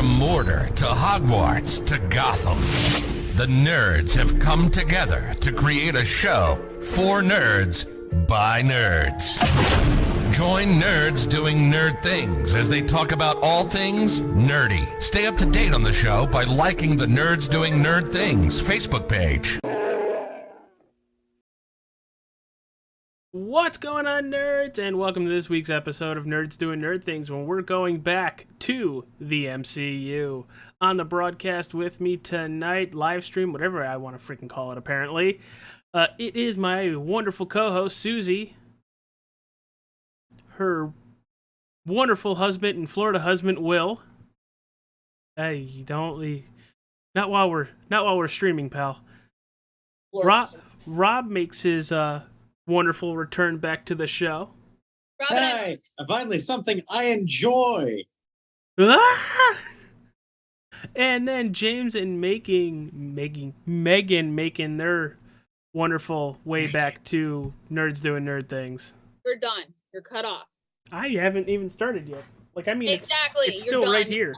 From Mordor to Hogwarts to Gotham, the nerds have come together to create a show for nerds by nerds. Join nerds doing nerd things as they talk about all things nerdy. Stay up to date on the show by liking the Nerds Doing Nerd Things Facebook page. What's going on, nerds? And welcome to this week's episode of Nerds Doing Nerd Things, when we're going back to the MCU. On the broadcast with me tonight, live stream, whatever I want to freaking call it, apparently, it is my wonderful co-host, Susie, her wonderful husband and Florida husband, Will. Hey, not while we're streaming, pal. Rob makes his wonderful return back to the show. Hey, finally something I enjoy. And then James and Megan making their wonderful way back to Nerds Doing Nerd Things. You're done. You're cut off. I haven't even started yet. Exactly. It's still right here.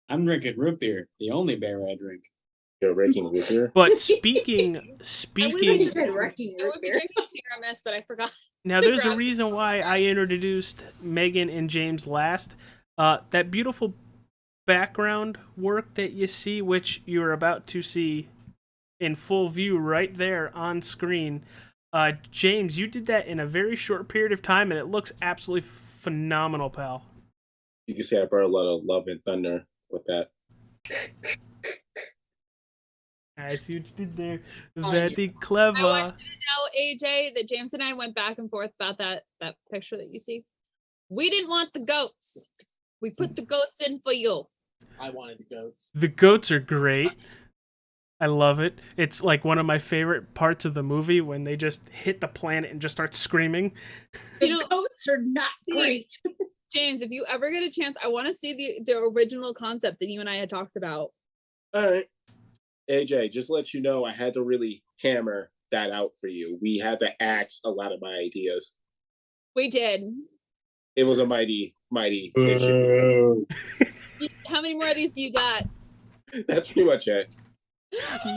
I'm drinking root beer, the only beer I drink. You're raking root beer? But speaking. I said wrecking root beer. CRMS, but I forgot. Now, there's a reason why I introduced Megan and James last. That beautiful background work that you see, which you're about to see in full view right there on screen. James, you did that in a very short period of time, and it looks absolutely phenomenal, pal. You can see I brought a lot of love and thunder with that. I see what you did there. Very clever. I want you to know, AJ, that James and I went back and forth about that picture that you see. We didn't want the goats. We put the goats in for you. I wanted the goats. The goats are great. I love it. It's like one of my favorite parts of the movie when they just hit the planet and just start screaming. The goats are not great. James, if you ever get a chance, I want to see the original concept that you and I had talked about. All right. AJ, just to let you know, I had to really hammer that out for you. We had to axe a lot of my ideas. We did. It was a mighty issue. How many more of these do you got? That's pretty much it.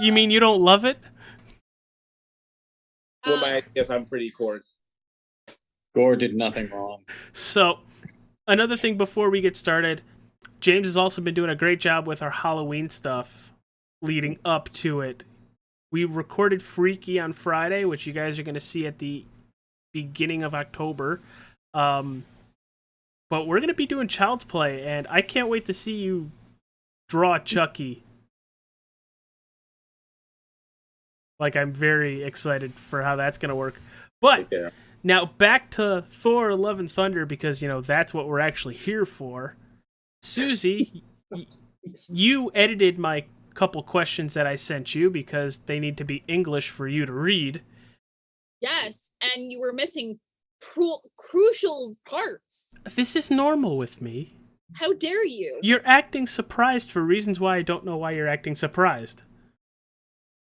You mean you don't love it? Well, my ideas, I'm pretty core. Gore did nothing wrong. So, another thing before we get started, James has also been doing a great job with our Halloween stuff leading up to it. We recorded Freaky on Friday, which you guys are going to see at the beginning of October. But we're going to be doing Child's Play, and I can't wait to see you draw Chucky. Like, I'm very excited for how that's going to work. But now back to Thor: Love and Thunder, because, that's what we're actually here for. Susie, you edited my couple questions that I sent you because they need to be English for you to read. Yes, and you were missing crucial parts. This is normal with me. How dare you? You're acting surprised for reasons why I don't know why you're acting surprised.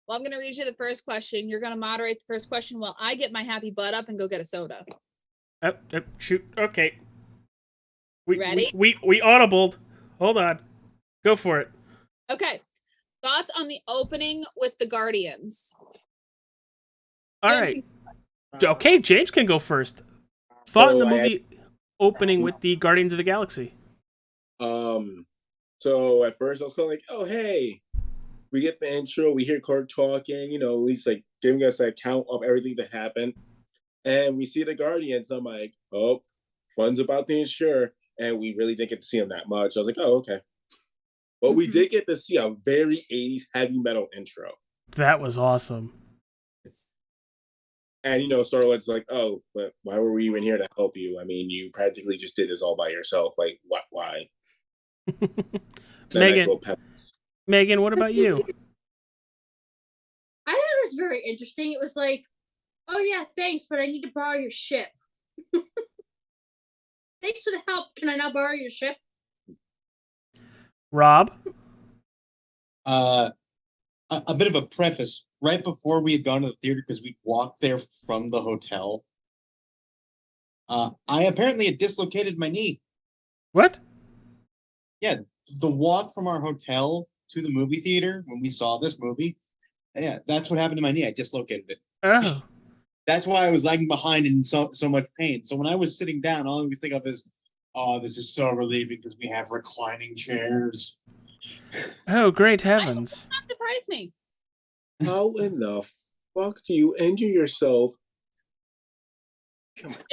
Well, I'm going to read you the first question. You're going to moderate the first question while I get my happy butt up and go get a soda. Shoot. Okay. Ready? We audibled. Hold on. Go for it. Okay. Thoughts on the opening with the Guardians? All right. Okay, James can go first. Thought in the movie opening with the Guardians of the Galaxy. So at first I was kind of like, oh, hey. We get the intro, we hear Clark talking, he's like giving us the account of everything that happened. And we see the Guardians. I'm like, oh, fun's about to ensure. And we really didn't get to see them that much. I was like, oh, okay. But we did get to see a very 80s heavy metal intro. That was awesome. And, Star-Lord's like, oh, but why were we even here to help you? I mean, you practically just did this all by yourself. Like, why? Megan, what about you? I thought it was very interesting. It was like, oh yeah, thanks, but I need to borrow your ship. Thanks for the help. Can I now borrow your ship? Rob? A bit of a preface. Right before we had gone to the theater, because we walked there from the hotel, I apparently had dislocated my knee. What? Yeah, the walk from our hotel to the movie theater when we saw this movie, yeah, that's what happened to my knee. I dislocated it. Oh, That's why I was lagging behind in so much pain. So when I was sitting down, all I would think of is, oh, this is so relieving because we have reclining chairs. oh, great heavens! Not surprise me. How in the fuck do you injure yourself?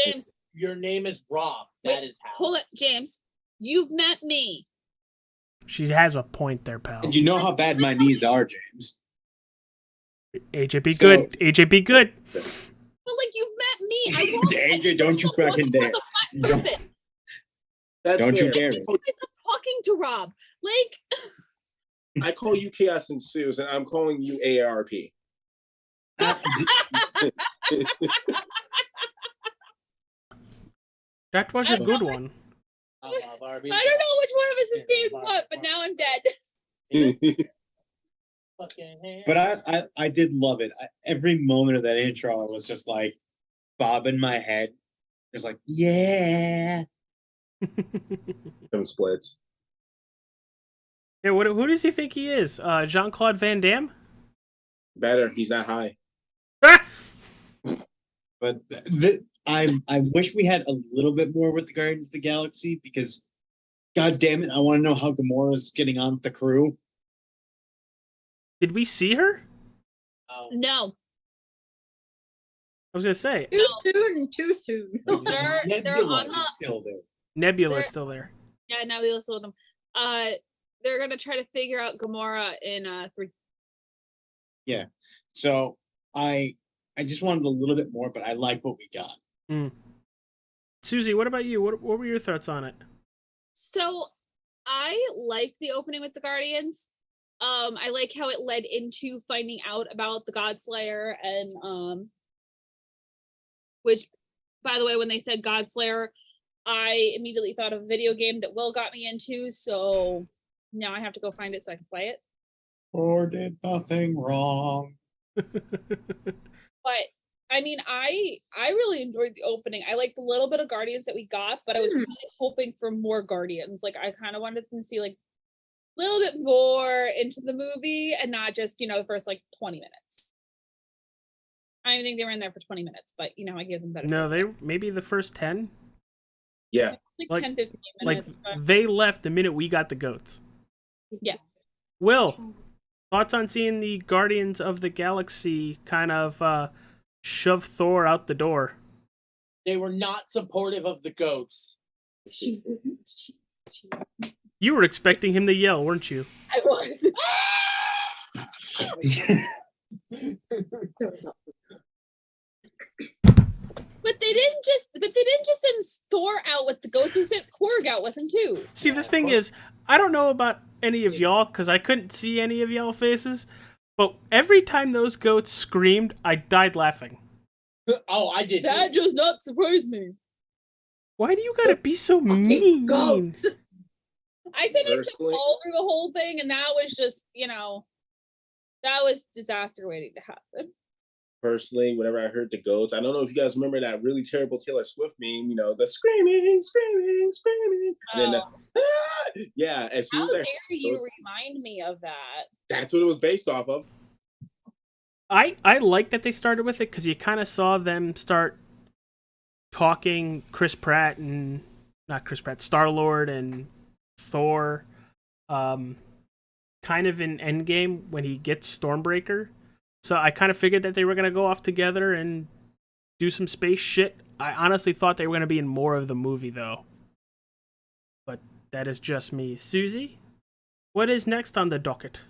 James, Your name is Rob. wait, That is how. hold it, James. You've met me. She has a point there, pal. And you know how bad my knees are, James. AJ, be So- good. AJ, be good. But like you've met me. I walked, AJ, don't you fucking walking dare. across a flat surface. That's Don't you fair. dare. Stop talking to Rob. Like I call you Chaos and Suze, and I'm calling you AARP. That was a good one. I love Barbie. I don't know which one of us is named what, but now I'm dead. Fucking hair. But I did love it. Every moment of that intro, I was just like bobbing my head. It's like, yeah. Them splits. Yeah, who does he think he is? Jean-Claude Van Damme? Better. He's not high. Ah! But I wish we had a little bit more with the Guardians of the Galaxy because, god damn it, I want to know how Gamora's getting on with the crew. Did we see her? No. I was gonna say Too soon and too soon. They're on Nebula the is still there. Nebula's There- still there. yeah, now we listen with them. They're gonna try to figure out Gamora in 3. Yeah. So I just wanted a little bit more, but I like what we got. Susie, what about you? What were your thoughts on it? So I liked the opening with the Guardians. I like how it led into finding out about the Godslayer and which, by the way, when they said Godslayer, I immediately thought of a video game that Will got me into, so now I have to go find it so I can play it. Or did nothing wrong. But I mean, I really enjoyed the opening. I liked the little bit of Guardians that we got, but I was really hoping for more Guardians. Like I kind of wanted to see like a little bit more into the movie and not just, the first like 20 minutes. I don't even think they were in there for 20 minutes, but I gave them better. No, they maybe the first 10. Yeah. like like- 10, 15 Like minutes. but they left the minute we got the goats. Yeah. Will, thoughts on seeing the Guardians of the Galaxy kind of shove Thor out the door? They were not supportive of the goats. You were expecting him to yell, weren't you? I was. But they didn't just send Thor out with the goats, they sent Korg out with him too. See, the thing is, I don't know about any of y'all because I couldn't see any of y'all faces, but every time those goats screamed, I died laughing. Oh, I did. That too. does not surprise me. Why do you gotta be so mean? Goats. I said I said Personally- fall through the whole thing, and that was just, that was disaster waiting to happen. Personally, whenever I heard the goats, I don't know if you guys remember that really terrible Taylor Swift meme, the screaming, screaming, screaming. And then yeah, as soon How as dare you remind me of that? that's what it was based off of. I like that they started with it because you kind of saw them start talking Star-Lord and Thor, kind of in Endgame when he gets Stormbreaker. So I kind of figured that they were going to go off together and do some space shit. I honestly thought they were going to be in more of the movie, though. But that is just me. Susie, what is next on the docket?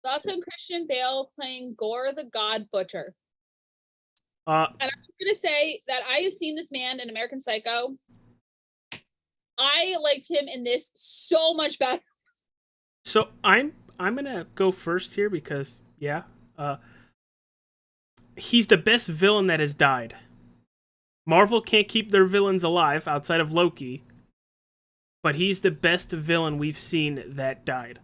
Thoughts on Christian Bale playing Gore the God Butcher? Uh, And I'm just gonna say that I have seen this man in American Psycho. I liked him in this so much better. So I'm gonna go first here because he's the best villain that has died. Marvel can't keep their villains alive outside of Loki, but he's the best villain we've seen that died.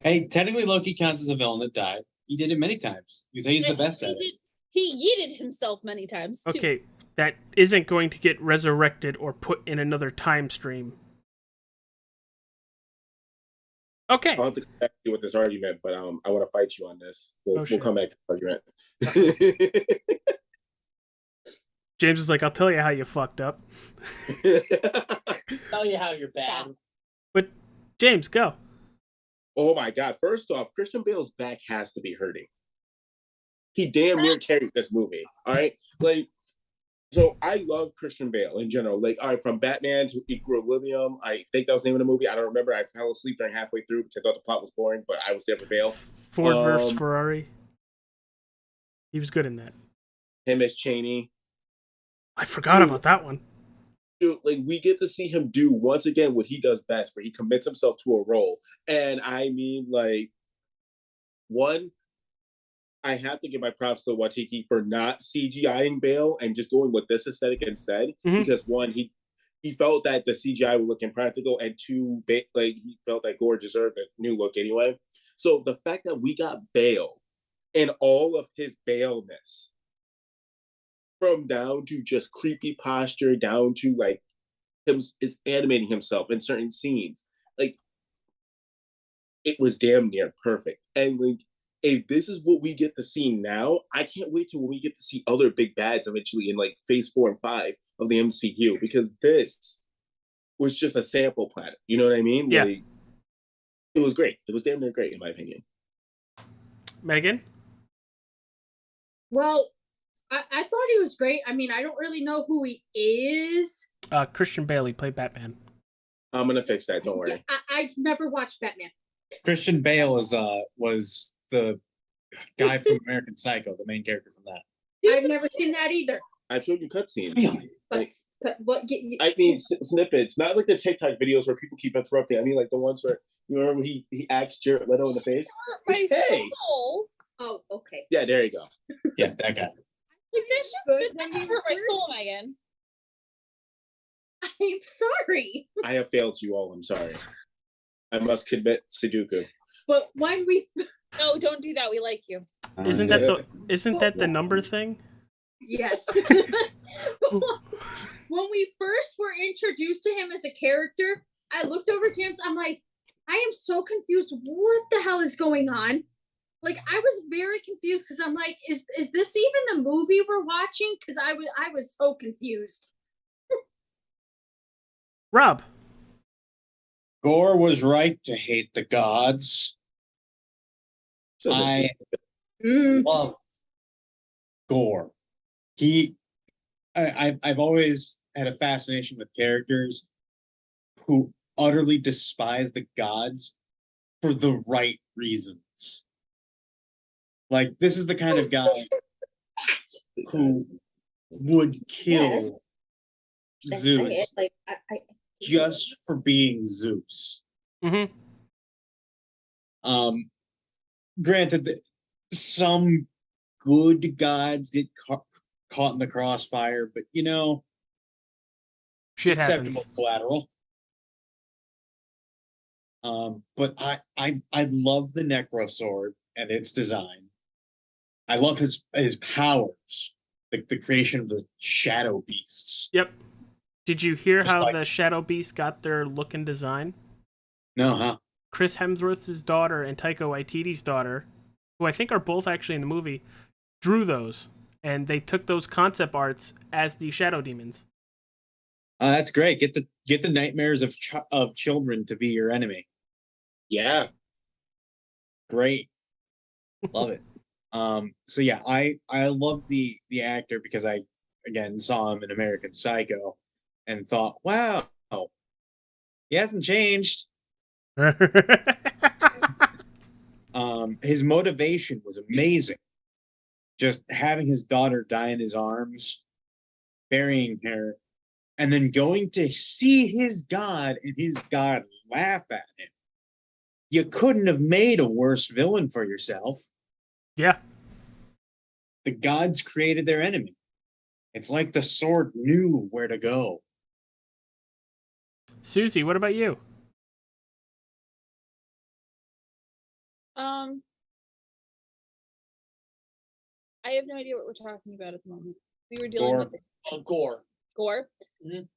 Hey, technically Loki counts as a villain that died. He did it many times because he's the best at it. He yeeted himself many times. Too. Okay, that isn't going to get resurrected or put in another time stream. Okay. I'll have to come back to you with this argument, but I want to fight you on this. We'll shit. come back to the argument. James is like, I'll tell you how you fucked up. Tell you how you're bad. Stop. But James, go. Oh my god! First off, Christian Bale's back has to be hurting. He damn near carried this movie. All right, like, so I love Christian Bale in general. Like, all right, from Batman to Equilibrium, I think that was the name of the movie. I don't remember. I fell asleep during halfway through because I thought the plot was boring, but I was there for Bale. Ford versus Ferrari. He was good in that. Him as Cheney. I forgot about that one. Dude, like, we get to see him do once again what he does best, where he commits himself to a role. And I mean, like, one, I have to give my props to Watiki for not CGIing Bale and just going with this aesthetic instead. Mhm. Because one, he felt that the CGI would look impractical, and two, like, he felt that Gore deserved a new look anyway. So the fact that we got Bale in all of his Baleness, from down to just creepy posture, down to like him is animating himself in certain scenes, like, it was damn near perfect. And like, if this is what we get to see now, I can't wait till when we get to see other big bads eventually in like phase 4 and 5 of the MCU, because this was just a sample planet. You know what I mean? Yeah. Like, it was great. It was damn near great in my opinion. Megan? Well, I thought he was great. I mean, I don't really know who he is. Christian Bale played Batman. I'm gonna fix that. Don't worry. I never watched Batman. Christian Bale was the guy from American Psycho, the main character from that. I've never seen that either. I've showed you cutscenes. But what? I mean, snippets, not like the TikTok videos where people keep interrupting. I mean, like the ones where, you remember when he acts Jared Leto in the face? My Hey! soul. Oh, okay. Yeah, there you go. Yeah, that guy. Like, this Good just when did you hurt my first- soul, Megan. I'm sorry. I have failed you all. I'm sorry. I must commit Sudoku. But when we No, don't do that. We like you. Isn't that the number thing? yes. When we first were introduced to him as a character, I looked over James. I'm like, I am so confused. What the hell is going on? Like, I was very confused because I'm like, is this even the movie we're watching? Because I was so confused. Rob? Gore was right to hate the gods. I love Gore. I've always had a fascination with characters who utterly despise the gods for the right reasons. Like, this is the kind of guy who would kill Zeus just for being Zeus. Mm-hmm. Granted that some good gods get caught in the crossfire, but Shit acceptable happens. collateral. But I love the Necro Sword and its design. I love his powers, the creation of the Shadow Beasts. Yep. Did you hear Just how like- the Shadow Beasts got their look and design? No, huh? Chris Hemsworth's daughter and Taika Waititi's daughter, who I think are both actually in the movie, drew those, and they took those concept arts as the Shadow Demons. That's great. Get the nightmares of children to be your enemy. Yeah. Great. Love it. So yeah, I love the actor because I again saw him in American Psycho and thought, wow, he hasn't changed. His motivation was amazing. Just having his daughter die in his arms, burying her, and then going to see his god and his god laugh at him. You couldn't have made a worse villain for yourself. Yeah. The gods created their enemy. It's like the sword knew where to go. Susie, what about you? I have no idea what we're talking about at the moment. we were dealing Gore. with Gore. Gore. Mhm.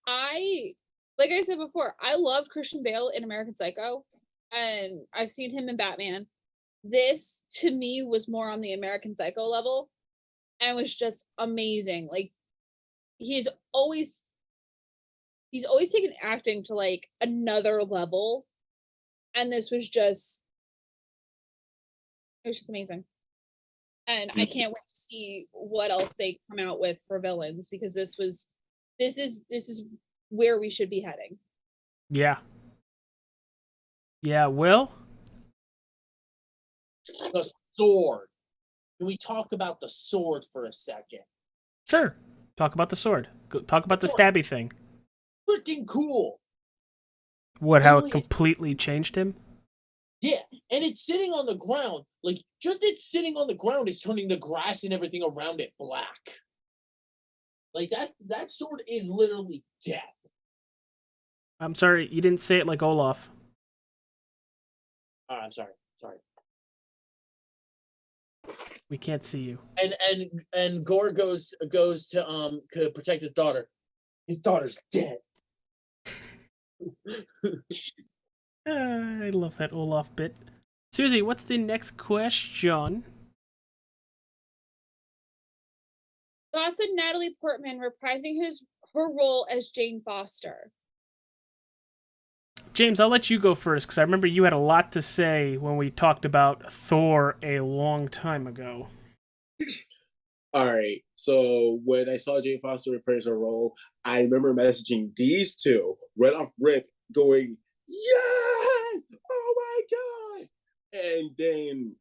I like I said before, I loved Christian Bale in American Psycho, and I've seen him in Batman. This to me was more on the American Psycho level, and was just amazing. Like he's always taken acting to like another level, and this was just it was just amazing. And I can't wait to see what else they come out with for villains because this is where we should be heading. Yeah. Yeah, Will? The sword. Can we talk about the sword for a second? Sure. Talk about the sword. Talk about the stabby thing. Freaking cool. What, how it Really? completely changed him? Yeah, and it's sitting on the ground. Like, just it sitting on the ground is turning the grass and everything around it black. Like, that sword is literally death. I'm sorry, you didn't say it like Olaf. I'm sorry. We can't see you. And Gore goes to protect his daughter. His daughter's dead. I love that Olaf bit. Susie, what's the next question? Thoughts on Natalie Portman reprising her role as Jane Foster. James, I'll let you go first because I remember you had a lot to say when we talked about Thor a long time ago. All right. So when I saw Jane Foster reprise her role, I remember messaging these two right off rip, going, "Yes! Oh my god!" And then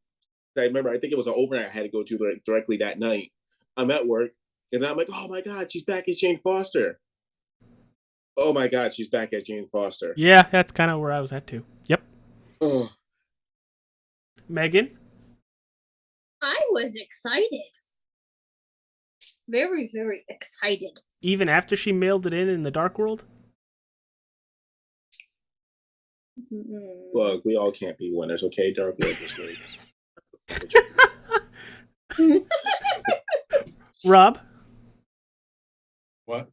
I remember, I think it was an overnight I had to go to directly that night. I'm at work, and then I'm like, "Oh my god, she's back as Jane Foster." Oh my god, she's back as Jane Foster. Yeah, that's kind of where I was at too. Yep. Oh, Megan? I was excited. Very, very excited. Even after she mailed it in the Dark World? look, we all can't be winners, okay? Dark Lord this week. Rob? What?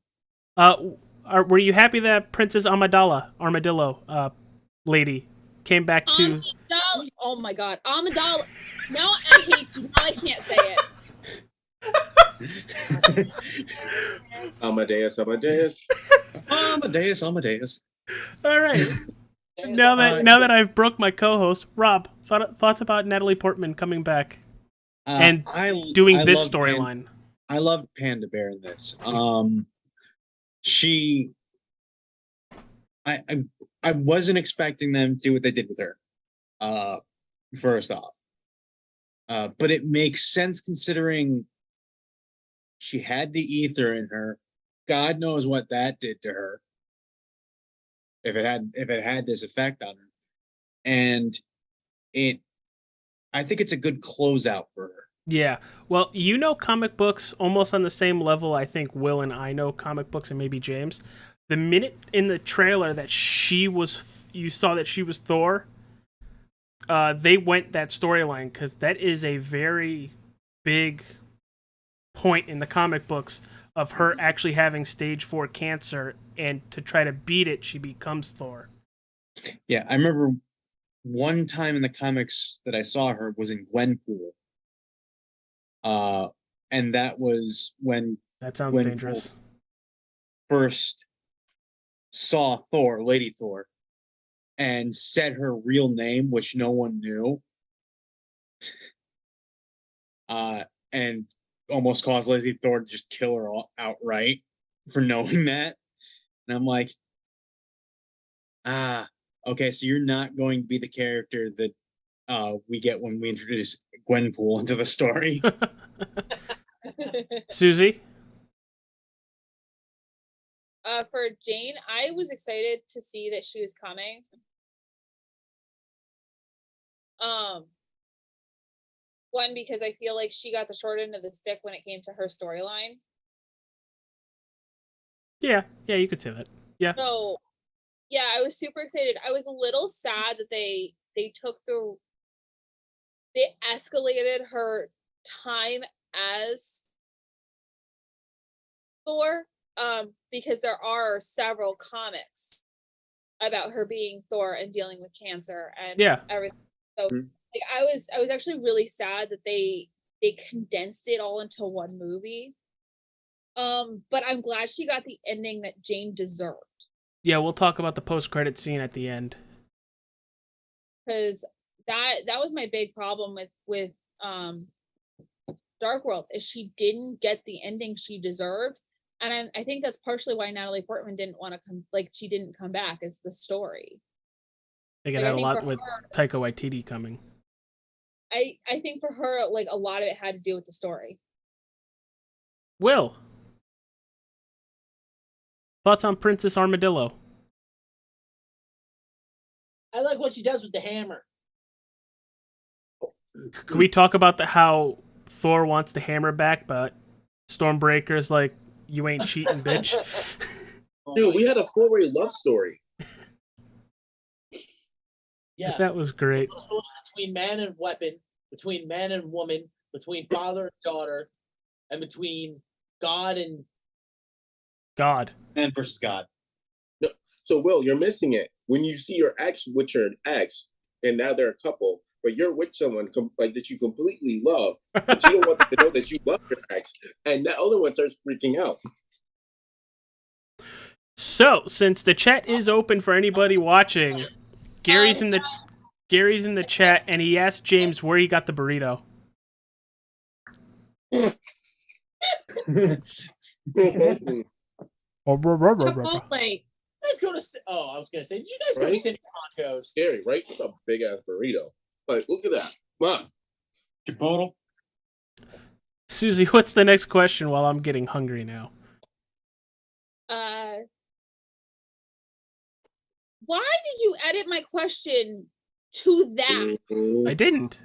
Were you happy that Princess Armadillo lady came back to... Oh my god, Amidala. Now I hate you. Now I can't say it. Amadeus. Amadeus. All right. Now that I've broke my co-host, Rob, thoughts about Natalie Portman coming back and doing this storyline? I love Panda Bear in this. I wasn't expecting them to do what they did with her. First off, but it makes sense considering she had the ether in her. God knows what that did to her. If it had this effect on her, and I think it's a good closeout for her. Yeah. Well, you know comic books almost on the same level I think Will and I know comic books, and maybe James. The minute in the trailer that you saw that she was Thor, they went that storyline because that is a very big point in the comic books of her actually having stage 4 cancer, and to try to beat it, she becomes Thor. Yeah, I remember one time in the comics that I saw her was in Gwenpool. And that was when That sounds dangerous. First saw Thor, Lady Thor, and said her real name, which no one knew. And almost caused Lady Thor to just kill her outright for knowing that. And I'm like, okay, so you're not going to be the character that we get when we introduce Gwenpool into the story. Susie? For Jane, I was excited to see that she was coming. One, because I feel like she got the short end of the stick when it came to her storyline. Yeah, you could say that. Yeah. So, yeah, I was super excited. I was a little sad that they escalated her time as Thor, because there are several comics about her being Thor and dealing with cancer and Yeah. everything. So Mhm. like I was actually really sad that they condensed it all into one movie. But I'm glad she got the ending that Jane deserved. Yeah, we'll talk about the post-credit scene at the end. Because that was my big problem with Dark World is she didn't get the ending she deserved, and I think that's partially why Natalie Portman didn't want to come, like she didn't come back as the story. They Like, had I a think lot for with her- Taika Waititi coming. I think for her, like a lot of it had to do with the story. Will, thoughts on Princess Armadillo? I like what she does with the hammer. Can we talk about how Thor wants the hammer back, but Stormbreaker's like, you ain't cheating, bitch. Dude, we had a 4-way love story. Yeah. That was great. Between man and weapon, between man and woman, between father and daughter, and between God and God. Man versus God. So, Will, you're missing it. When you see your ex with your ex, and now they're a couple, but you're with someone like that you completely love, but you don't want them to know that you love your ex, and that other one starts freaking out. So, since the chat is open for anybody watching, Gary's in the chat, and he asked James where he got the burrito. Chipotle. let's go to. Oh, I was gonna say, did you guys go to Right? Cindy Poncho's? Scary, right? It's a big ass burrito. Like, look at that. Come on. Chipotle. Susie, what's the next question while I'm getting hungry now? Why did you edit my question to that? I didn't.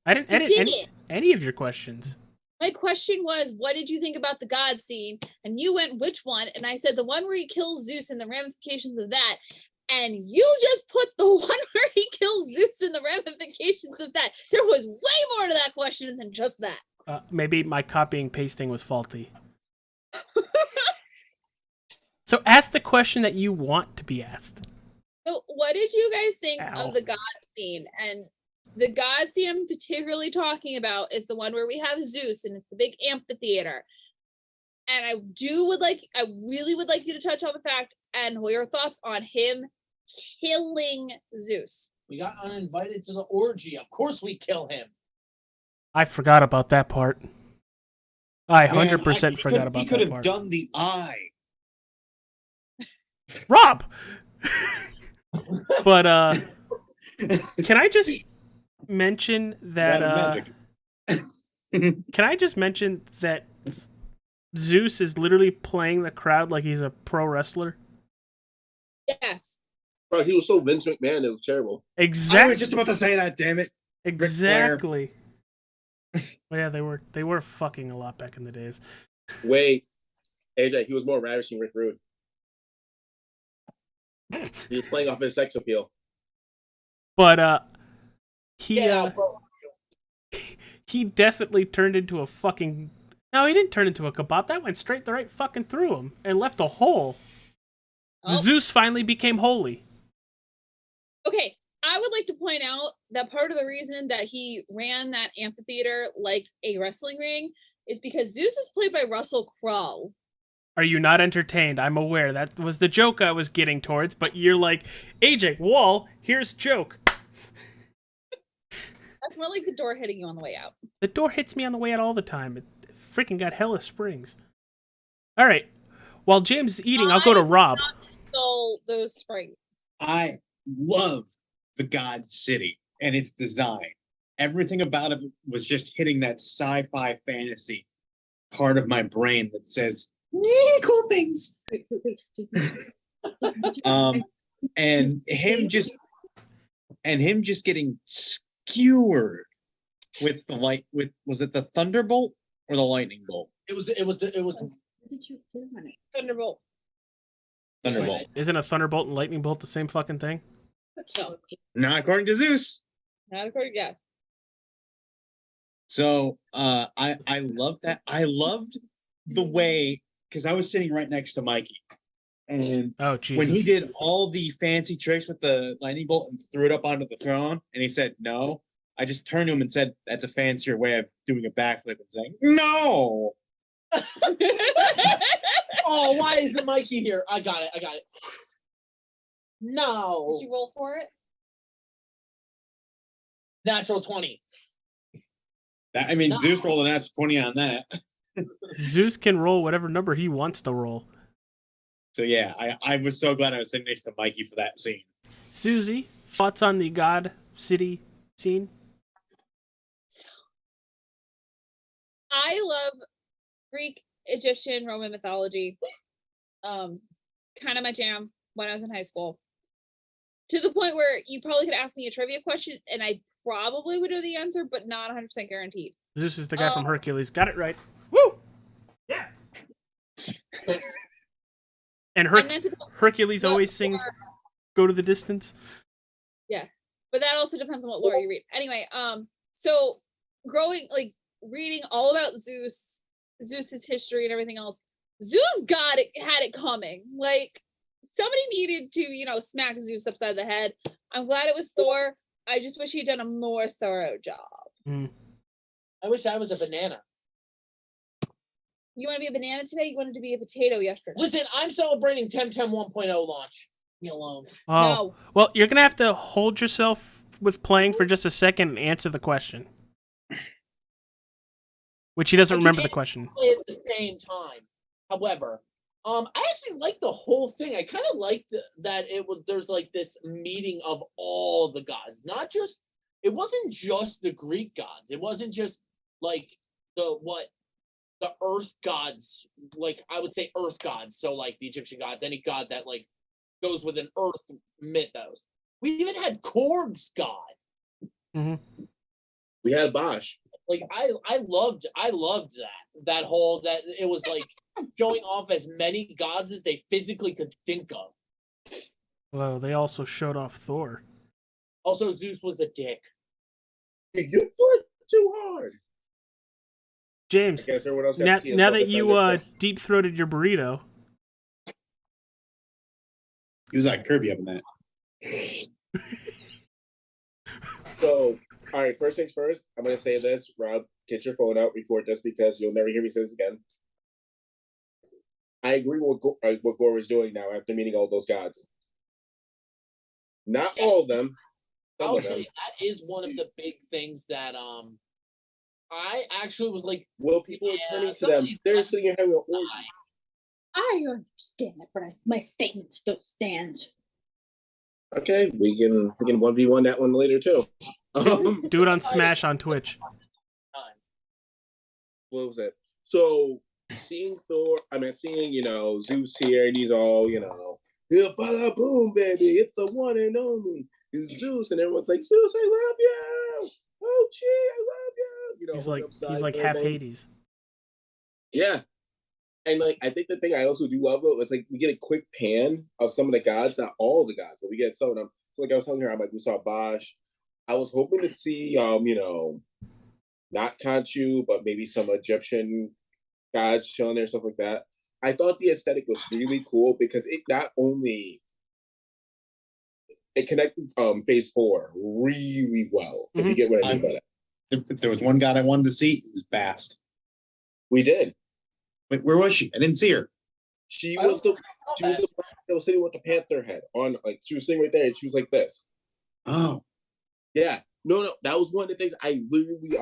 I didn't edit didn't. any of your questions. My question was, what did you think about the God scene? And you went, which one? And I said, the one where he kills Zeus and the ramifications of that. And you just put the one where he kills Zeus and the ramifications of that. There was way more to that question than just that. Maybe my copying pasting was faulty. So ask the question that you want to be asked. So what did you guys think Ow. of the God scene? And the God scene I'm particularly talking about is the one where we have Zeus and it's the big amphitheater. And I really would like you to touch on the fact and your thoughts on him killing Zeus. We got uninvited to the orgy. Of course, we kill him. I forgot about that part. I Man, 100% forgot about He could that have part. done the eye. Rob! But, can I just mention that, can I just mention that Zeus is literally playing the crowd like he's a pro wrestler? Yes. Bro, he was so Vince McMahon, it was terrible. Exactly. I was just about to say that, damn it. Exactly. Well, yeah, they were fucking a lot back in the days. Wait, AJ, he was more ravishing Rick Rude. He was playing off his sex appeal. But Yeah, bro. he definitely turned into a fucking. No, he didn't turn into a kebab. That went straight right fucking through him and left a hole. Oh. Zeus finally became holy. Okay, I would like to point out that part of the reason that he ran that amphitheater like a wrestling ring is because Zeus is played by Russell Crowe. Are you not entertained? I'm aware that was the joke I was getting towards, but you're like, AJ, Wall, here's joke. That's more like the door hitting you on the way out. The door hits me on the way out all the time. It freaking got hella springs. All right. While James is eating, I'll go to Rob. Stole those springs. I love the God City and its design. Everything about it was just hitting that sci-fi fantasy part of my brain that says, "Yeah, cool things." And him just getting skewered with the light. Was it the thunderbolt or the lightning bolt? It was. What did you do on it? Thunderbolt. Thunderbolt. Wait, isn't a thunderbolt and lightning bolt the same fucking thing? No, Not according to Zeus. not according. Yeah. So I love that. I loved the way because I was sitting right next to Mikey, and Oh, Jesus. when he did all the fancy tricks with the lightning bolt and threw it up onto the throne, and he said no, I just turned to him and said, "That's a fancier way of doing a backflip," and saying no. Oh, why is the Mikey here? I got it. No. Did you roll for it? Natural 20. I mean, No. Zeus rolled an F20 on that. Zeus can roll whatever number he wants to roll. So yeah, I was so glad I was sitting next to Mikey for that scene. Susie, thoughts on the God City scene? I love Greek, Egyptian, Roman mythology. Kind of my jam when I was in high school. To the point where you probably could ask me a trivia question and I probably would know the answer, but not 100% guaranteed. Zeus is the guy from Hercules. Got it right. Woo! Yeah. And I meant to go Hercules look always sings for- "Go to the Distance." Yeah, but that also depends on what lore you read. Anyway, so reading all about Zeus's history and everything else, Zeus had it coming. Like, somebody needed to, smack Zeus upside the head. I'm glad it was Thor. I just wish he'd done a more thorough job. I wish I was a banana. You want to be a banana today? You wanted to be a potato yesterday. Listen, I'm celebrating Temtem 1.0 launch. Me alone. Oh. No. Well, you're going to have to hold yourself with playing for just a second and answer the question. Which he doesn't remember the question. Play at the same time. However, I actually like the whole thing. I kind of liked that there's like this meeting of all the gods. It wasn't just the Greek gods. It wasn't just like the earth gods, like I would say earth gods. So like the Egyptian gods, any god that like goes with an earth mythos. We even had Korg's god. Mm-hmm. We had Bosch. Like I loved that whole that it was like showing off as many gods as they physically could think of. Well, they also showed off Thor. Also, Zeus was a dick. You fought too hard. James, I guess everyone else got now, to see his now brother that you Thunder. deep-throated your burrito, He was like Kirby up in that. So, all right, first things first, I'm going to say this. Rob, get your phone out, record this because you'll never hear me say this again. I agree with what Gore is doing now after meeting all those gods. Not all of them. Some I'll of them. say that is one of the big things that I actually was like, Well, people are Yeah, turning to some of them. these They're gods sitting here having an orgy. I understand that, but my statement still stands. Okay, we can 1v1 that one later too. do it on Smash on Twitch. What was it? So seeing Zeus here, and he's all, yeah, bada boom, baby, it's the one and only. It's Zeus, and everyone's like, Zeus, I love you. Oh, gee, I love you. He's like half Hades. Yeah. And like I think the thing I also do love though is like we get a quick pan of some of the gods, not all the gods, but we get some of them. So like I was telling her, I'm like, we saw Bosch. I was hoping to see not Khonshu, but maybe some Egyptian gods chilling there, stuff like that. I thought the aesthetic was really cool because it not only it connected phase 4 really well. If you get what I mean by that. If there was one god I wanted to see, it was Bast. We did. Wait, where was she? I didn't see her. She was the one that was sitting with the panther head on, like she was sitting right there and she was like this. Oh. Yeah. No, that was one of the things I literally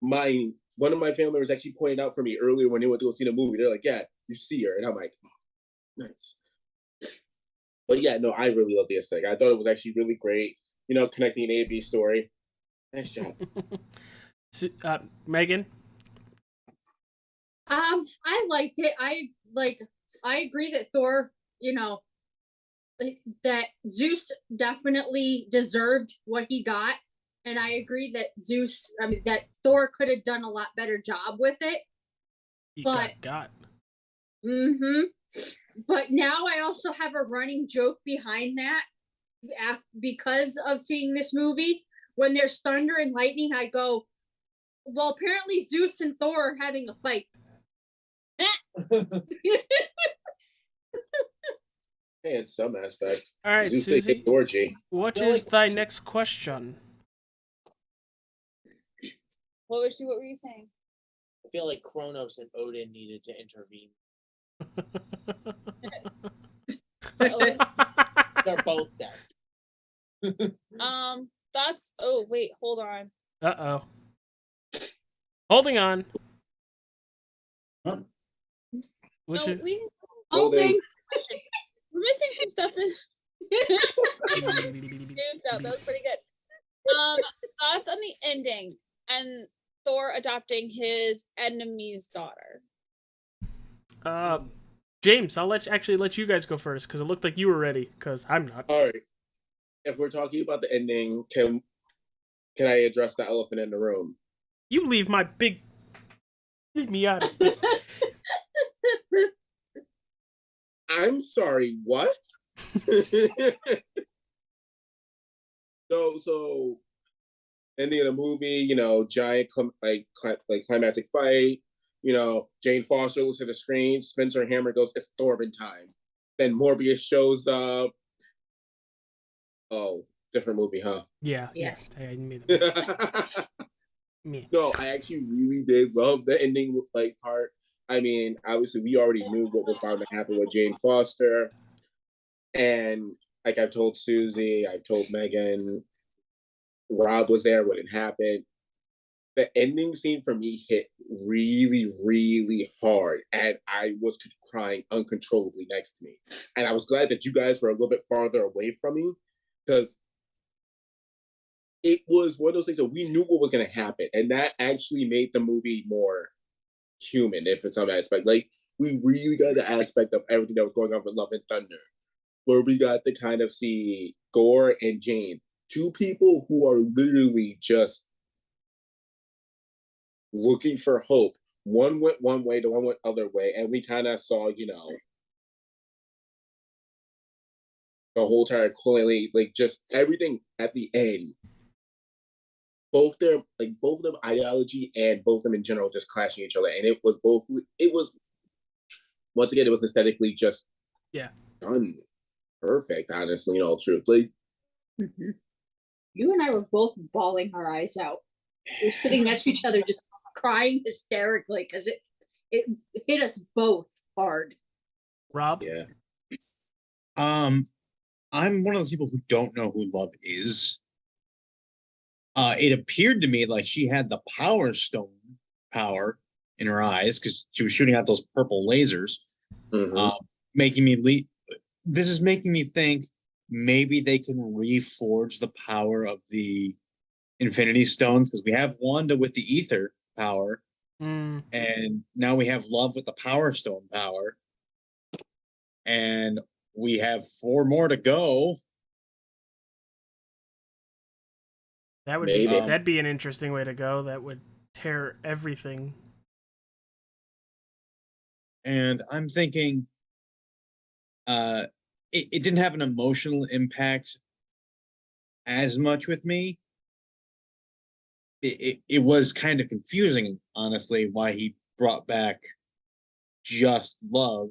one of my family members actually pointed out for me earlier when they went to go see the movie. They're like, yeah, you see her. And I'm like, nice. But yeah, no, I really love the aesthetic. I thought it was actually really great, connecting an A-B story. Nice job. Megan? I liked it. I agree that Thor, that Zeus definitely deserved what he got. And I agree that that Thor could have done a lot better job with it. He But- got. Mm-hmm. But now I also have a running joke behind that because of seeing this movie. When there's thunder and lightning, I go, well, apparently Zeus and Thor are having a fight. Hey, in some aspects. All right, Zeus did Susie. get Georgie. What Feel is like- thy next question? What were you saying? I feel like Kronos and Odin needed to intervene. They're both dead. That's. Oh wait, hold on. Uh-oh. Holding on. Huh? Which So is... we Holding. we're missing some stuff in. That was pretty good. Thoughts on the ending and Thor adopting his enemy's daughter. James, I'll let you guys go first because it looked like you were ready. Because I'm not. All right. If we're talking about the ending, can I address the elephant in the room? You leave me out of it. I'm sorry, what? so ending of the movie, giant climactic fight. Jane Foster looks at the screen, spins her hammer, goes, "It's Thorben time." Then Morbius shows up. Oh, different movie, huh? Yeah. Yes. I made it. Me. No, I actually really did love the ending part. I mean, obviously we already knew what was bound to happen with Jane Foster. And like I've told Susie, I've told Megan, Rob was there when it happened. The ending scene for me hit really, really hard, and I was crying uncontrollably next to me. And I was glad that you guys were a little bit farther away from me, because it was one of those things that we knew what was going to happen, and that actually made the movie more human, if it's some aspect. Like, we really got the aspect of everything that was going on with Love and Thunder, where we got to kind of see Gore and Jane, two people who are literally just looking for hope. One went one way, the one went other way, and we kind of saw, the whole entire clearly, just everything at the end. Both of them ideology and both of them in general just clashing each other, and it was once again, it was aesthetically just done perfect. Honestly, in all truth, Mm-hmm. You and I were both bawling our eyes out. We were sitting next to each other, just crying hysterically because it hit us both hard. Rob? yeah. I'm one of those people who don't know who Love is. It appeared to me like she had the Power Stone power in her eyes because she was shooting out those purple lasers, making me This is making me think maybe they can reforge the power of the Infinity Stones, because we have Wanda with the ether power, and now we have Love with the Power Stone power, and we have 4 more to go. That would Maybe. that'd be an interesting way to go. That would tear everything. And I'm thinking it didn't have an emotional impact as much with me. It was kind of confusing, honestly, why he brought back just Love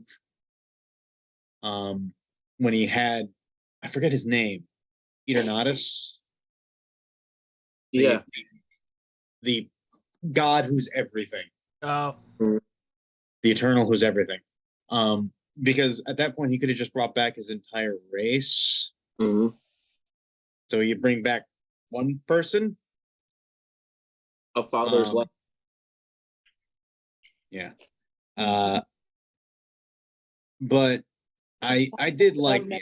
when he had, I forget his name, Eternatus, Yeah. the god who's everything, Oh, the eternal who's everything. Because at that point he could have just brought back his entire race. Mm-hmm. So you bring back one person. A father's love. Yeah. But I did like the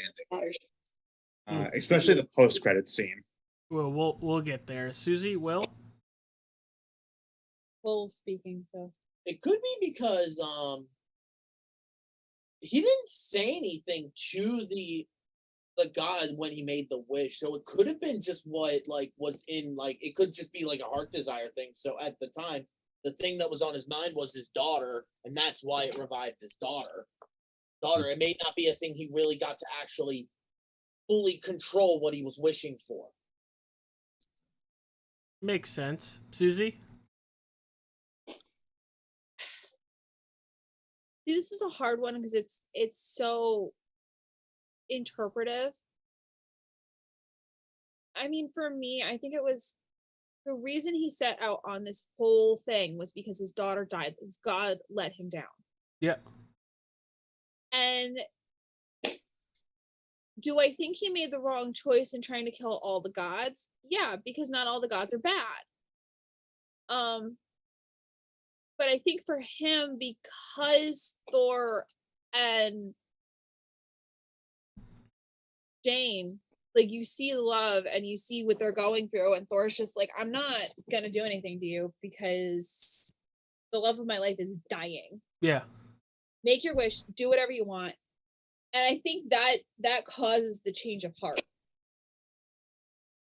ending, especially the post-credit scene. well, we'll get there. Susie, Will? Full speaking, so It could be because he didn't say anything to the god when he made the wish, so it could have been just what was in it could just be like a heart desire thing. So at the time, the thing that was on his mind was his daughter, and that's why it revived his daughter. It may not be a thing he really got to actually fully control what he was wishing for. Makes sense. Susie? See, this is a hard one because it's so interpretive. I mean, for me, I think it was the reason he set out on this whole thing was because his daughter died. His God let him down. Yeah. And do I think he made the wrong choice in trying to kill all the gods? Yeah, because not all the gods are bad. But I think for him, because Thor and Jane, like, you see the love and you see what they're going through, and Thor's just like, I'm not gonna do anything to you because the love of my life is dying. Yeah. Make your wish, do whatever you want. And I think that causes the change of heart.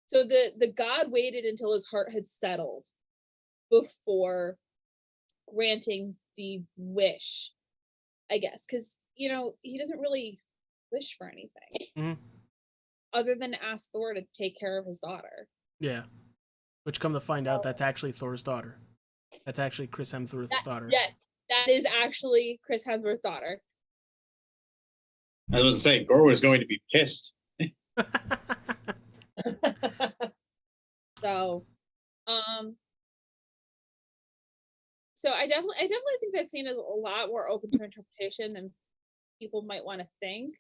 So the God waited until his heart had settled before granting the wish, I guess, because he doesn't really wish for anything other than ask Thor to take care of his daughter. Yeah. Which, come to find out, that's actually Thor's daughter. That's actually Chris Hemsworth's daughter. Yes, that is actually Chris Hemsworth's daughter. I was going to say, Thor was going to be pissed. So, so I definitely think that scene is a lot more open to interpretation than people might want to think.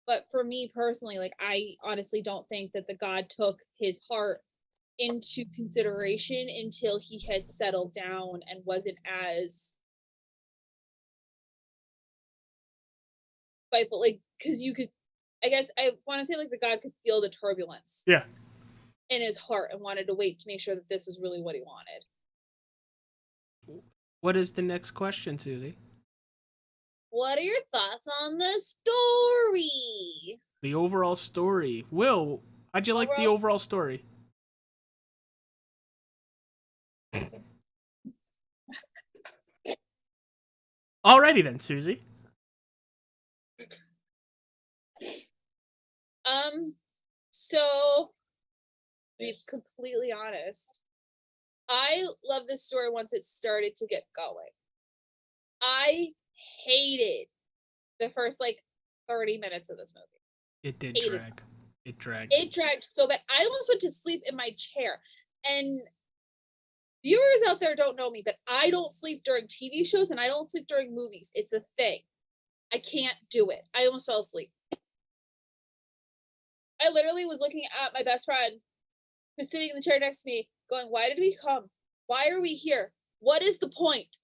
But for me personally, like, I honestly don't think that the God took his heart into consideration until he had settled down and wasn't as spiteful. Like, because you could, I guess I want to say, like, the God could feel the turbulence. Yeah. In his heart and wanted to wait to make sure that this is really what he wanted. What is the next question, Susie? What are your thoughts on the story? The overall story. Will, how'd you like the overall story? Alrighty then, Susie. So, to be completely honest, I love this story once it started to get going. I hated the first 30 minutes of this movie. It did Hated drag. It dragged. It dragged so bad. I almost went to sleep in my chair. And viewers out there don't know me, but I don't sleep during TV shows and I don't sleep during movies. It's a thing. I can't do it. I almost fell asleep. I literally was looking at my best friend who's sitting in the chair next to me going, why did we come? Why are we here? What is the point?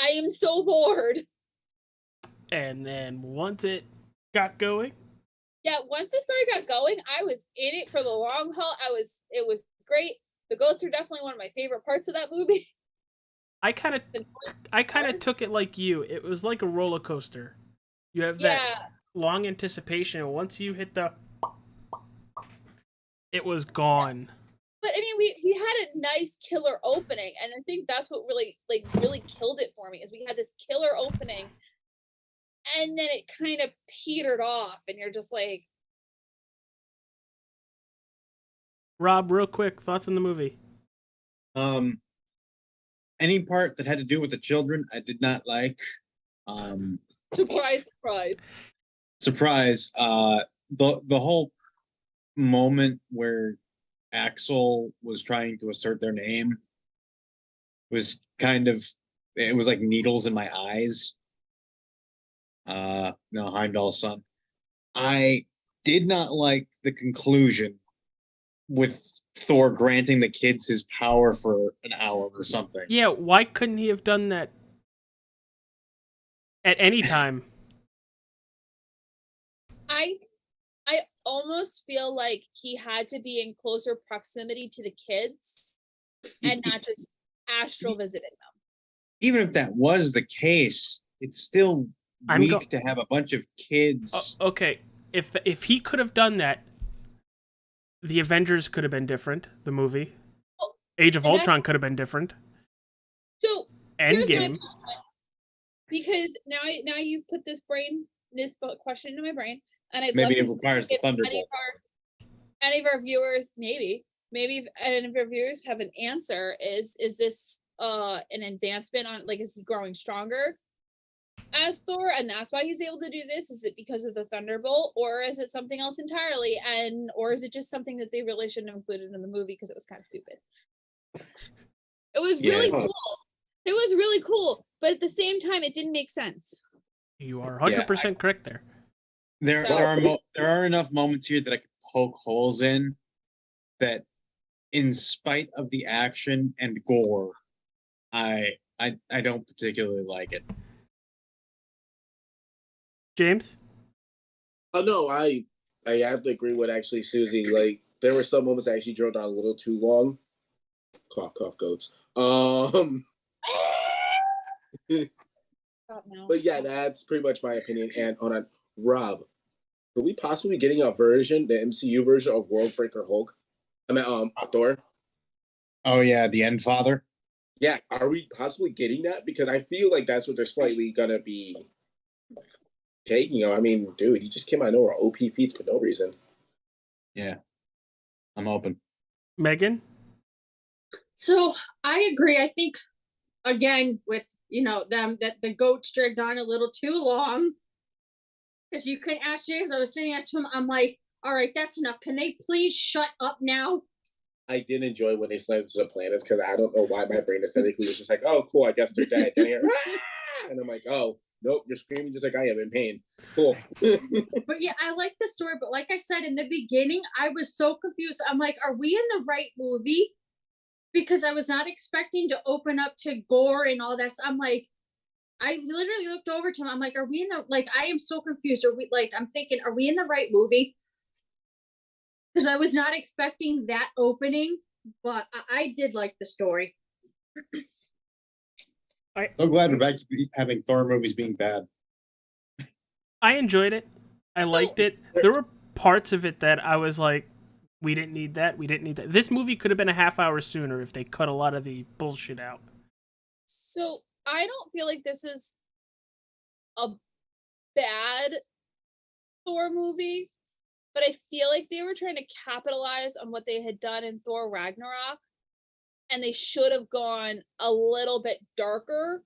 I am so bored. And then once it got going? Yeah, once the story got going, I was in it for the long haul. It was great. The goats are definitely one of my favorite parts of that movie. I kind of took it like you. It was like a roller coaster. You have that long anticipation, and once you hit it was gone. But I mean, we had a nice killer opening, and I think that's what really killed it for me. Is we had this killer opening, and then it kind of petered off, and you're just like, Rob, real quick, thoughts on the movie? Any part that had to do with the children, I did not like. Surprise. Surprise. The whole moment where Axel was trying to assert their name was it was like needles in my eyes. No, Heimdall's son. I did not like the conclusion with Thor granting the kids his power for an hour or something. Yeah, why couldn't he have done that at any time? I almost feel like he had to be in closer proximity to the kids and not just astral visiting them. Even if that was the case, it's still weak to have a bunch of kids. Okay, if he could have done that, the Avengers could have been different. The movie, Age of Ultron, could have been different. So Endgame. Because now you put this question into my brain, and I'd maybe love it requires the Thunderbolt. Any of our viewers, maybe if any of our viewers have an answer, is this an advancement on, like, is he growing stronger as Thor, and that's why he's able to do this? Is it because of the Thunderbolt, or is it something else entirely? Or is it just something that they really shouldn't have included in the movie because it was kind of stupid? It was really Yeah. cool. It was really cool, but at the same time, it didn't make sense. You are 100% correct there. There are enough moments here that I could poke holes in that, in spite of the action and gore, I don't particularly like it. James? Oh no, I have to agree with actually Susie. Like there were some moments I actually drilled on a little too long. Cough, cough, goats. Stop now. But yeah, that's pretty much my opinion. And on a Rob, are we possibly getting a version, the MCU version of World Breaker Hulk? I mean, Thor. Oh yeah, the End Father. Yeah, are we possibly getting that? Because I feel like that's what they're slightly gonna be taking. You know, I mean, dude, he just came out of nowhere, OP feats for no reason. Yeah, I'm open. Megan? So I agree. I think again with them that the goats dragged on a little too long. Because you couldn't ask James. I was sitting next to him. I'm like, all right, that's enough. Can they please shut up now? I did enjoy when they slammed to the planets because I don't know why my brain aesthetically was just like, oh, cool, I guess they're dead. Then here, and I'm like, oh, nope, you're screaming just like I am in pain. Cool. But yeah, I like the story. But like I said in the beginning, I was so confused. I'm like, are we in the right movie? Because I was not expecting to open up to gore and all that. I'm like, I literally looked over to him. I'm like, are we in the, like, I am so confused. Are we, like, I'm thinking, are we in the right movie? Because I was not expecting that opening, but I did like the story. So glad we're back to having Thor movies being bad. I enjoyed it. I liked it. There were parts of it that I was like, we didn't need that. We didn't need that. This movie could have been a half hour sooner if they cut a lot of the bullshit out. So I don't feel like this is a bad Thor movie, but I feel like they were trying to capitalize on what they had done in Thor Ragnarok, and they should have gone a little bit darker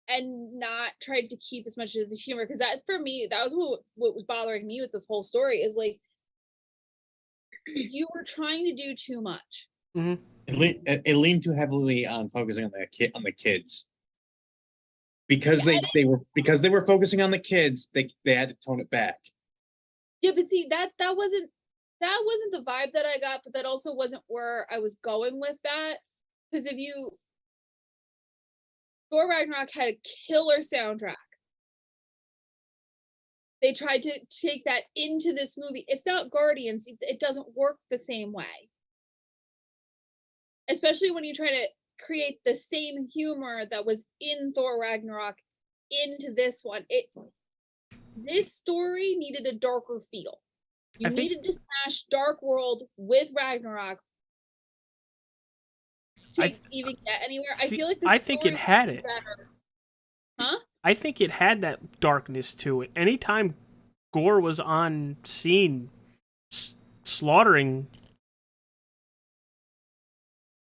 and not tried to keep as much of the humor. Because that, for me, that was what was bothering me with this whole story, is like, you were trying to do too much. Mm-hmm. It leaned too heavily on focusing on the kids. Because they were focusing on the kids, they had to tone it back. Yeah, but see, that wasn't the vibe that I got, but that also wasn't where I was going with that. Because Thor Ragnarok had a killer soundtrack. They tried to take that into this movie. It's not Guardians. It doesn't work the same way. Especially when you try to create the same humor that was in Thor Ragnarok into this one. This story needed a darker feel. You needed to smash Dark World with Ragnarok to even get anywhere. I feel like I think it had it. Better. Huh? I think it had that darkness to it. Anytime Gore was on scene slaughtering.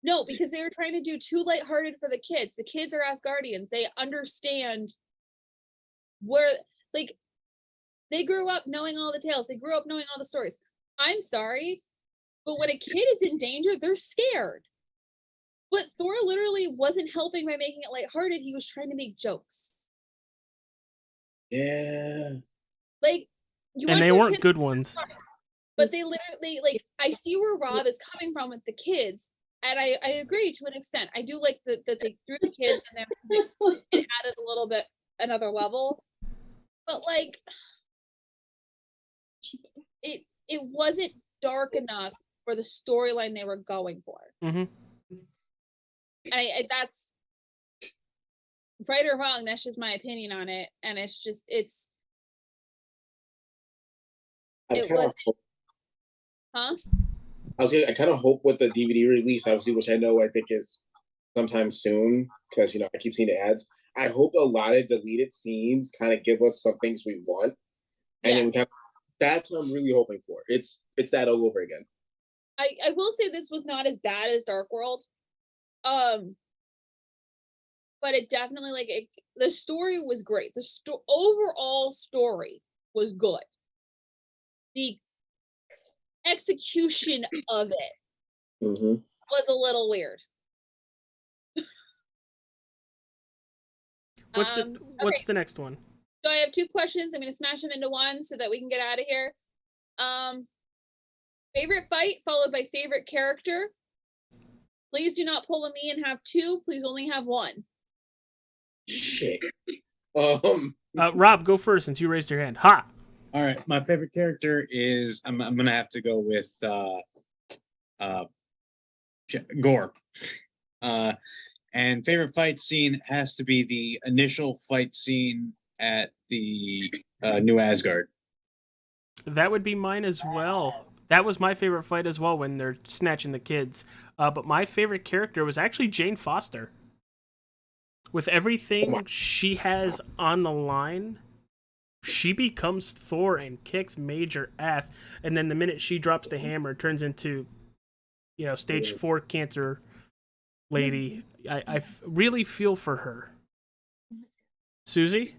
No, because they were trying to do too lighthearted for the kids. The kids are Asgardians. They understand where, like, they grew up knowing all the tales. They grew up knowing all the stories. I'm sorry, but when a kid is in danger, they're scared. But Thor literally wasn't helping by making it lighthearted. He was trying to make jokes. Yeah. Like, and they weren't good ones. But they literally, like, I see where Rob is coming from with the kids, and I agree to an extent. I do like that they threw the kids in there. It added a little bit another level, but like, it wasn't dark enough for the storyline they were going for. Mm-hmm. And that's right or wrong. That's just my opinion on it, and it wasn't. Huh? I kind of hope with the DVD release, obviously, which I know I think is sometime soon, because I keep seeing the ads. I hope a lot of deleted scenes kind of give us some things we want, and then we kind of, that's what I'm really hoping for. It's that all over again. I will say this was not as bad as Dark World. But it definitely the story was great. The overall story was good. The execution of it Mm-hmm. was a little weird. What's Okay, the next one? so I have 2 questions. I'm gonna smash them into one so that we can get out of here. Favorite fight followed by favorite character. Please do not pull a me and have 2. Please only have 1. Shit. Rob, go first since you raised your hand. Ha! All right, my favorite character is I'm gonna have to go with Gore. And favorite fight scene has to be the initial fight scene at the New Asgard. That would be mine as well. That was my favorite fight as well when they're snatching the kids. But my favorite character was actually Jane Foster. With everything she has on the line, she becomes Thor and kicks major ass. And then the minute she drops the hammer, turns into, stage 4 cancer lady. I really feel for her. Susie?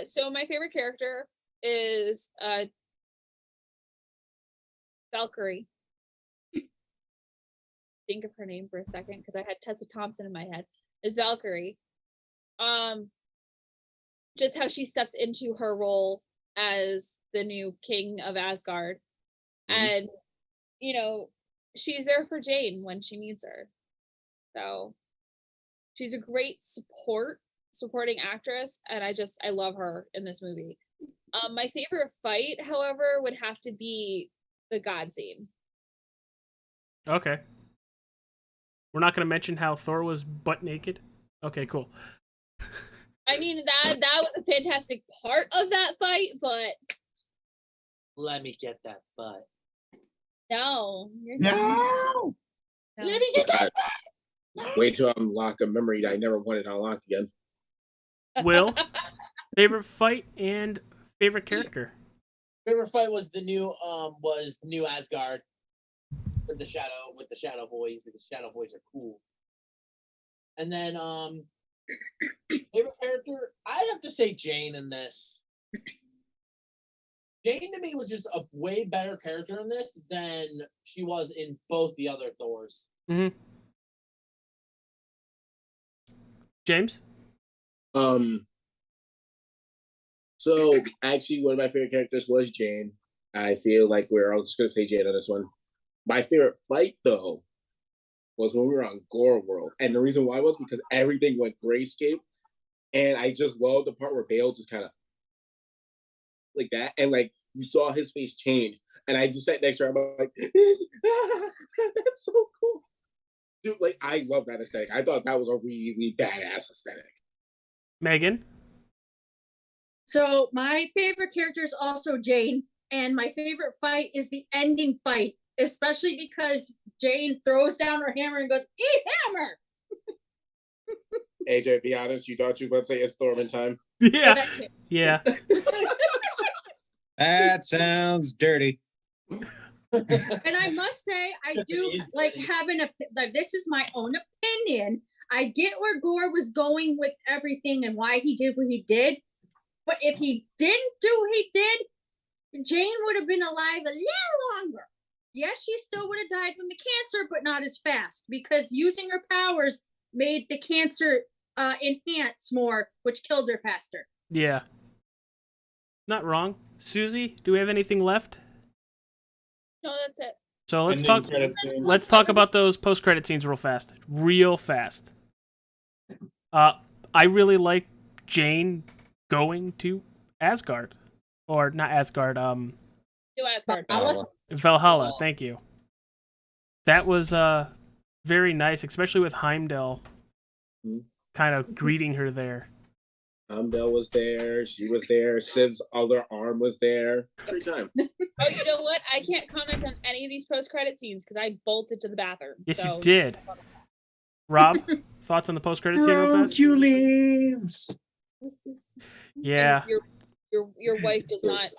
So my favorite character is Valkyrie. Think of her name for a second because I had Tessa Thompson in my head. Is Valkyrie. Just how she steps into her role as the new king of Asgard. And she's there for Jane when she needs her. So she's a great supporting actress, and I love her in this movie. My favorite fight, however, would have to be the God scene. Okay. We're not going to mention how Thor was butt naked? Okay, cool. I mean, that was a fantastic part of that fight, but... Let me get that butt. No. No! Let me get that butt! Wait till I unlock a memory that I never wanted to unlock again. Will, favorite fight and favorite character? Favorite fight was New Asgard with the Shadow Boys, because Shadow Boys are cool. And then favorite character, I'd have to say Jane in this. Jane to me was just a way better character in this than she was in both the other Thors. Mm-hmm. James? So actually one of my favorite characters was Jane. I feel like we're all just gonna say Jane on this one. My favorite fight though was when we were on Gore World. And the reason why was because everything went grayscape. And I just loved the part where Bale just kind of like that. And like you saw his face change. And I just sat next to her. I'm like, that's so cool. Dude, like I love that aesthetic. I thought that was a really badass aesthetic. Megan? So my favorite character is also Jane, and my favorite fight is the ending fight, especially because Jane throws down her hammer and goes, "Eat hammer!" AJ, be honest, you thought you were going to say it's Stormin' time? Yeah. Yeah. That sounds dirty. And I must say, I do like having this is my own opinion. I get where Gore was going with everything and why he did what he did. But if he didn't do what he did, Jane would have been alive a little longer. Yes, she still would have died from the cancer, but not as fast, because using her powers made the cancer enhance more, which killed her faster. Yeah. Not wrong. Susie, do we have anything left? No, that's it. So let's talk about those post-credit scenes real fast. Real fast. I really like Jane going to Asgard. Or not Asgard, To Asgard. Valhalla, thank you. That was very nice, especially with Heimdall kind of greeting her there. Heimdall was there, she was there, Siv's other arm was there. Every time. Oh, you know what? I can't comment on any of these post-credit scenes because I bolted to the bathroom. Yes, you did. Rob, thoughts on the post-credit scene real fast? Hercules. Yeah. Your wife does not.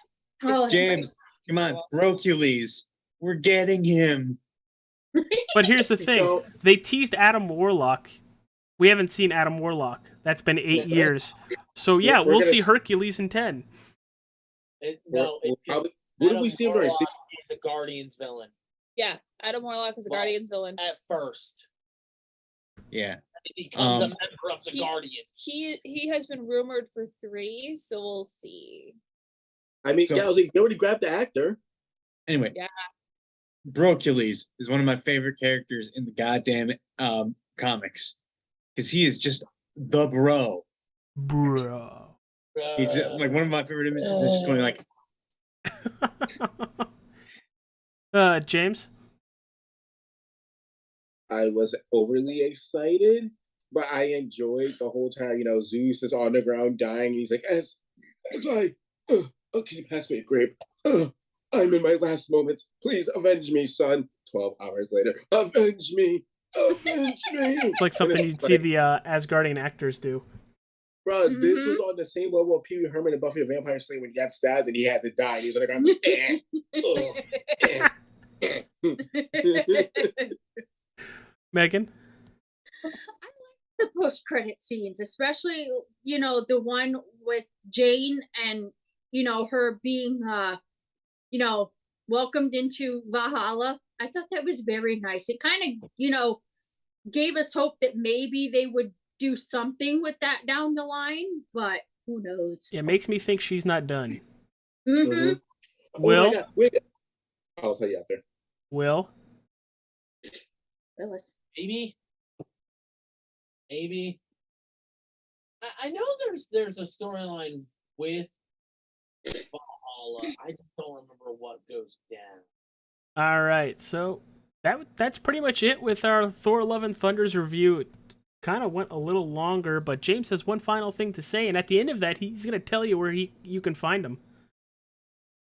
James, come on, Hercules. We're getting him. But here's the thing: So- they teased Adam Warlock. We haven't seen Adam Warlock. That's been 8 years. So yeah, We're we'll gonna see s- Hercules in 10. What if we see him during season? He's a Guardians villain Yeah, Adam Warlock is a Well, Guardians villain. at first. Yeah. He becomes a Um, member of the he- Guardians. He has been rumored for 3, so we'll see. I mean, So- yeah, I was like, they already grabbed the actor. Anyway. Yeah. Brocules is one of my favorite characters in the goddamn comics. Because he is just the bro. Bro. He's just, like one of my favorite images is just going like, James? I was overly excited, but I enjoyed the whole time. You know, Zeus is on the ground dying, and he's like, as I, okay, pass me a grape. I'm in my last moments. Please avenge me, son. 12 hours later, avenge me, avenge me. Like something And you'd it's see like, the Asgardian actors do. bro, this Mhm. was on the same level of Pee Wee Herman and Buffy the Vampire Slayer when he got stabbed and he had to die. He was on the ground. Megan? I like the post-credit scenes, especially the one with Jane and her being welcomed into Valhalla. I thought that was very nice. It kind of gave us hope that maybe they would do something with that down the line, but who knows? It makes me think she's not done. Mm-hmm. Mhm. Will? Oh my God, wait. I'll tell you after. Will? Phyllis. Maybe. I know there's a storyline with Valhalla. I just don't remember what goes down. All right, so that's pretty much it with our Thor: Love and Thunder's review. It kind of went a little longer, but James has one final thing to say, and at the end of that, he's going to tell you where you can find him.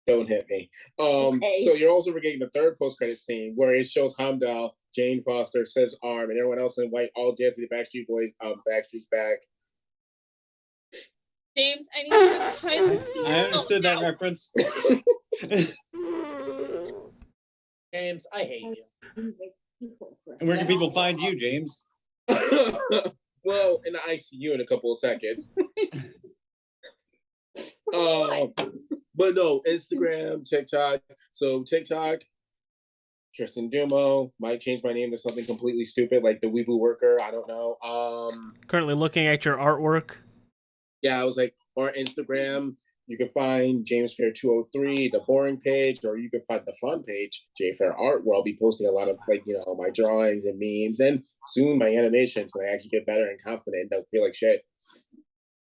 Don't hit me. Okay. So you're also forgetting the third post-credit scene where it shows Hamdall, Jane Foster, Siv's arm, and everyone else in white all dancing the Backstreet Boys. Backstreet's back. James, I need you to kindly I understood that reference. James, I hate you. And where can people find you, James? Well, in the ICU in a couple of seconds. But no, Instagram, TikTok. So TikTok, Tristan Dumo. Might change my name to something completely stupid like the Weeboo Worker. I don't know. Currently looking at your artwork. Yeah, I was like, or Instagram. You can find James Fair 203, the boring page, or you can find the fun page, J Fair Art, where I'll be posting a lot of my drawings and memes, and soon my animations when I actually get better and confident and don't feel like shit.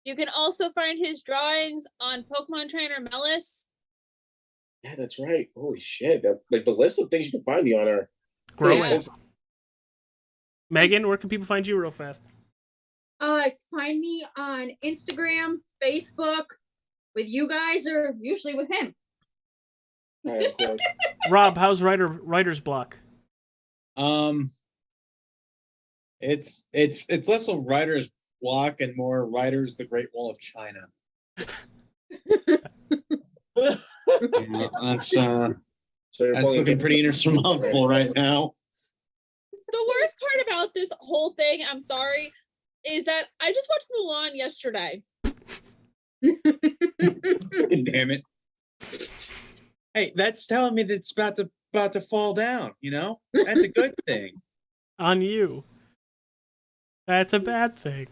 You can also find his drawings on Pokemon Trainer Melis. Yeah, that's right. Holy shit! The list of things you can find me on are Growing. Yeah. Megan, where can people find you real fast? Find me on Instagram, Facebook, with you guys, or usually with him. Rob, how's writer's block? It's less of writer's block and more writer's the Great Wall of China. Yeah, that's looking pretty insurmountable right now. The worst part about this whole thing, I'm sorry, is that I just watched Mulan yesterday. Damn it. Hey, that's telling me that it's about to fall down, That's a good thing. On you. That's a bad thing.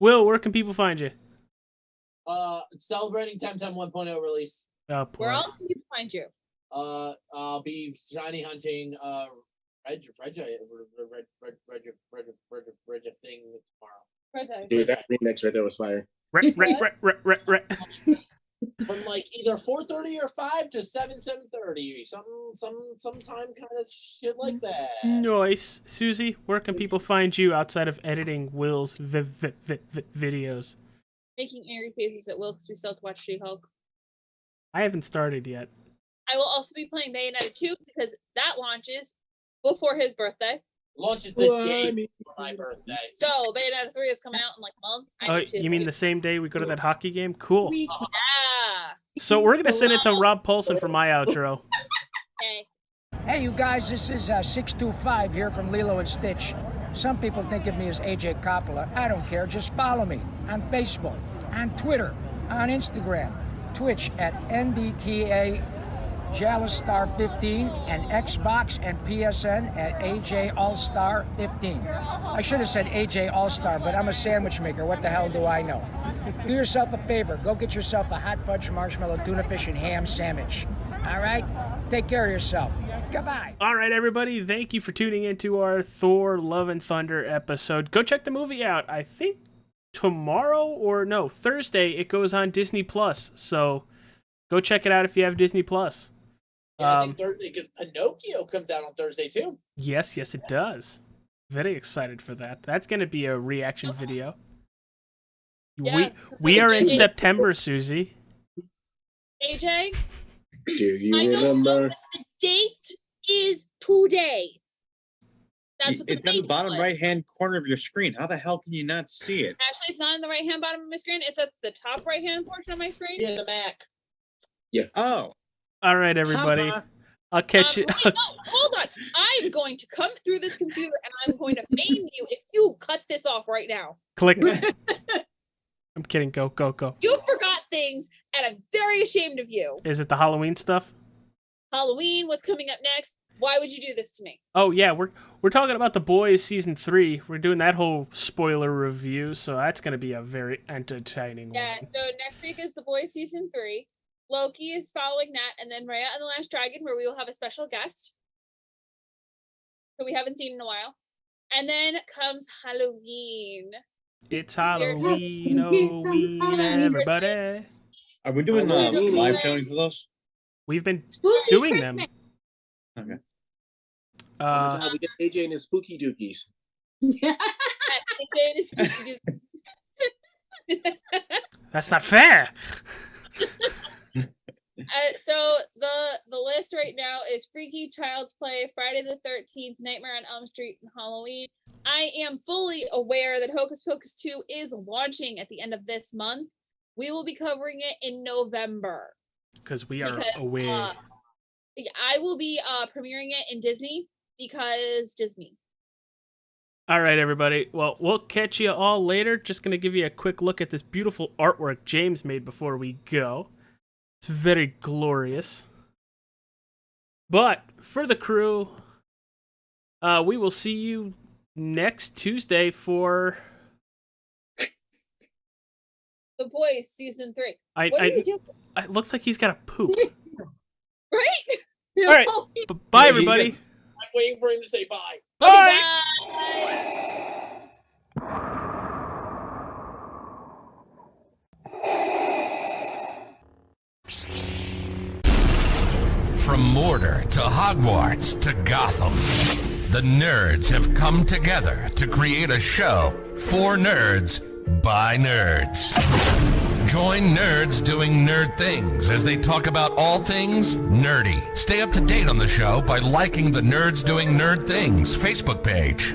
Will, where can people find you? Celebrating 1010 1.0 release. Oh, Where boy. else can people find you? I'll be shiny hunting Reg thing tomorrow. Dude, that remix right there was fire. Re- From like either 4:30 or 5 to 7:30, sometime kind of shit like that. Nice. Susie, where can people find you outside of editing Will's videos? Making angry faces at Will because we still have to watch She-Hulk. I haven't started yet. I will also be playing Bayonetta 2 because that launches before his birthday. Launches the Well, day I mean- before my birthday. So Bayonetta 3 is coming out in like a month. Oh, you mean the same day we go to that hockey game? Cool. Yeah. So we're going to send it to Rob Paulson for my outro. Hey, you guys, this is 625 here from Lilo and Stitch. Some people think of me as AJ Coppola. I don't care. Just follow me on Facebook, on Twitter, on Instagram, Twitch at NDTA JalasStar15, and Xbox and PSN at AJ All-Star 15. I should have said AJ All-Star, but I'm a sandwich maker. What the hell do I know? Do yourself a favor. Go get yourself a hot fudge marshmallow tuna fish and ham sandwich. All right? Take care of yourself. Goodbye. All right, everybody. Thank you for tuning into our Thor Love and Thunder episode. Go check the movie out. I think Thursday it goes on Disney Plus. So go check it out if you have Disney Plus. Yeah, I think Thursday, because Pinocchio comes out on Thursday too. Yes, it does. Very excited for that. That's going to be a reaction video. Yeah. We are in September, Susie. AJ, Do you I don't know remember? what the date is today. That's what the It's in the date bottom was. right-hand corner of your screen. How the hell can you not see it? Actually, it's not in the right hand bottom of my screen. It's at the top right hand portion of my screen. Yeah, the Mac. Oh, All right, everybody. haha. I'll catch you. Wait, no, hold on. I'm going to come through this computer and I'm going to maim you if you cut this off right now. Click. I'm kidding. Go. You forgot things and I'm very ashamed of you. Is it the Halloween stuff? Halloween, what's coming up next? Why would you do this to me? Oh yeah, we're talking about The Boys season 3. We're doing that whole spoiler review, so that's going to be a very entertaining Yeah, one. so next week is The Boys season 3. Loki is following that, and then Raya and the Last Dragon, where we will have a special guest who we haven't seen in a while. And then comes Halloween. It's Halloween, everybody. Are we doing Halloween. live showings of those? We've been Spooky doing Christmas. them. Okay. We get AJ and his spooky dookies. That's not fair. So the list right now is Freaky, Child's Play, Friday the 13th, Nightmare on Elm Street, and Halloween. I am fully aware that Hocus Pocus 2 is launching at the end of this month. We will be covering it in November. Because we are Because, away. I will be premiering it in Disney because Disney. All right, everybody. Well, we'll catch you all later. Just going to give you a quick look at this beautiful artwork James made before we go. It's very glorious. But for the crew, we will see you next Tuesday for... The Boys season 3. What are you doing? It looks like he's got a poop. Right? All right. Bye, everybody. I'm waiting for him to say bye. Bye. From Mordor to Hogwarts to Gotham, the nerds have come together to create a show for nerds by nerds. Join nerds doing nerd things as they talk about all things nerdy. Stay up to date on the show by liking the Nerds Doing Nerd Things Facebook page.